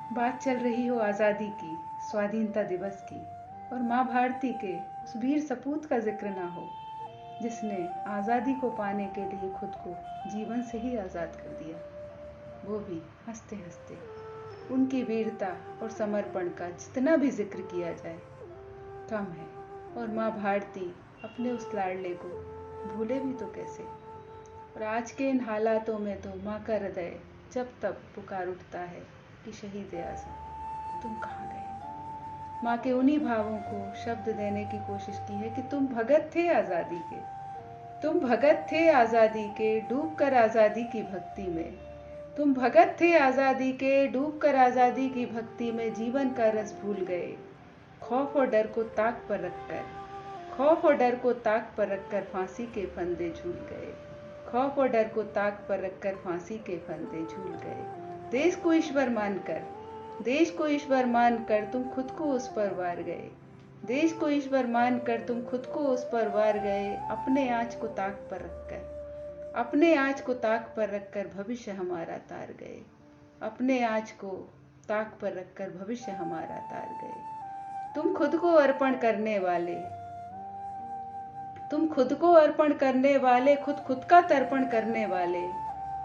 बात चल रही हो आज़ादी की, स्वाधीनता दिवस की, और माँ भारती के उस वीर सपूत का जिक्र ना हो जिसने आज़ादी को पाने के लिए खुद को जीवन से ही आज़ाद कर दिया, वो भी हंसते हंसते। उनकी वीरता और समर्पण का जितना भी जिक्र किया जाए कम है। और माँ भारती अपने उस लाडले को भूले भी तो कैसे। और आज के इन हालातों में तो माँ का हृदय जब तब पुकार उठता है कि शहीद आज़म तुम कहाँ गए। माँ के उन्हीं भावों को शब्द देने की कोशिश की है कि तुम भगत थे आज़ादी के, तुम भगत थे आज़ादी के डूब कर आज़ादी की भक्ति में, तुम भगत थे आज़ादी के डूब कर आज़ादी की भक्ति में, जीवन का रस भूल गए खौफ और डर को ताक पर रखकर, खौफ और डर को ताक पर रखकर फांसी के फंदे झूल गए, खौफ और डर को ताक पर रखकर फांसी के फंदे झूल गए। देश को ईश्वर मानकर, देश को ईश्वर मानकर तुम खुद को उस पर वार गए, देश को ईश्वर मानकर तुम खुद को उस पर वार गए। अपने आँच को ताक पर रखकर, अपने आँच को ताक पर रखकर भविष्य हमारा तार गए, अपने आँच को ताक पर रखकर भविष्य हमारा तार गए। तुम खुद को अर्पण करने वाले, तुम खुद को अर्पण करने वाले, खुद का तर्पण करने वाले,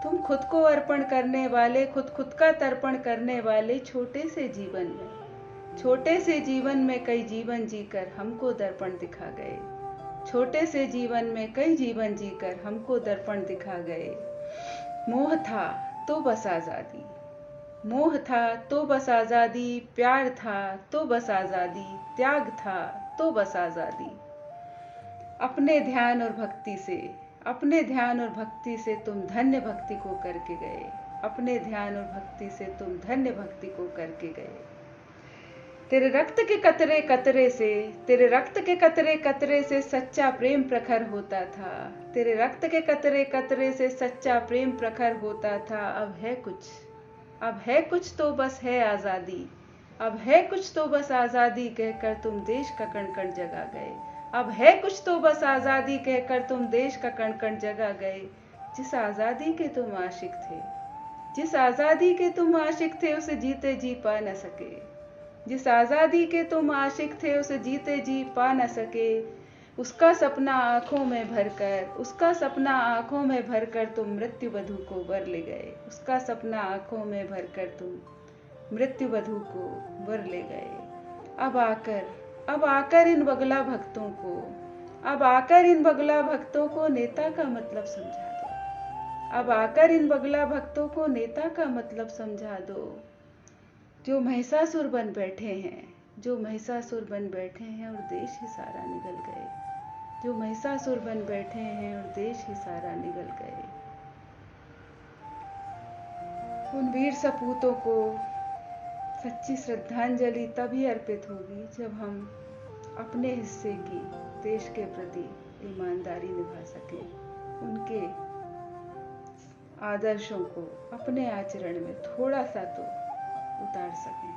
तुम खुद को अर्पण करने वाले, खुद का तर्पण करने वाले। छोटे से जीवन में, छोटे से जीवन में कई जीवन जीकर हमको दर्पण दिखा गए, छोटे से जीवन में कई जीवन जीकर हमको दर्पण दिखा गए। मोह था तो बस आज़ादी, मोह था तो बस आज़ादी, प्यार था तो बस आज़ादी, त्याग था तो बस आज़ादी। अपने ध्यान और भक्ति से, अपने ध्यान और भक्ति से तुम धन्य भक्ति को करके गए, अपने ध्यान और भक्ति से तुम धन्य भक्ति को करके गए। तेरे रक्त के कतरे कतरे से, तेरे रक्त के कतरे कतरे से सच्चा प्रेम प्रखर होता था, तेरे रक्त के कतरे कतरे से सच्चा प्रेम प्रखर होता था। अब है कुछ, अब है कुछ तो बस है आज़ादी, अब है कुछ तो बस आज़ादी कहकर तुम देश का कण कण जगा गए, अब है कुछ तो बस आज़ादी कहकर तुम देश का कण कण जगा गए। जिस आज़ादी के तुम आशिक थे, जिस आज़ादी के तुम आशिक थे उसे जीते जी पा न सके, जिस आज़ादी के तुम आशिक थे उसे जीते जी पा न सके। उसका सपना आँखों में भरकर, उसका सपना आँखों में भरकर तुम मृत्यु वधू को वर ले गए, उसका सपना आँखों में भरकर तुम मृत्यु वधू को वर ले गए। अब आकर, अब आकर इन बगला भक्तों को, अब आकर इन बगला भक्तों को नेता का मतलब समझा दो, अब आकर इन बगला भक्तों को नेता का मतलब समझा दो। जो महिषासुर बन बैठे हैं, जो महिषासुर बन बैठे हैं और देश ही सारा निगल गए, जो महिषासुर बन बैठे हैं और देश ही सारा निगल गए। उन वीर सपूतों को सच्ची श्रद्धांजलि तभी अर्पित होगी जब हम अपने हिस्से की देश के प्रति ईमानदारी निभा सकें, उनके आदर्शों को अपने आचरण में थोड़ा सा तो उतार सकें।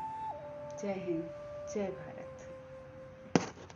जय हिंद, जय भारत।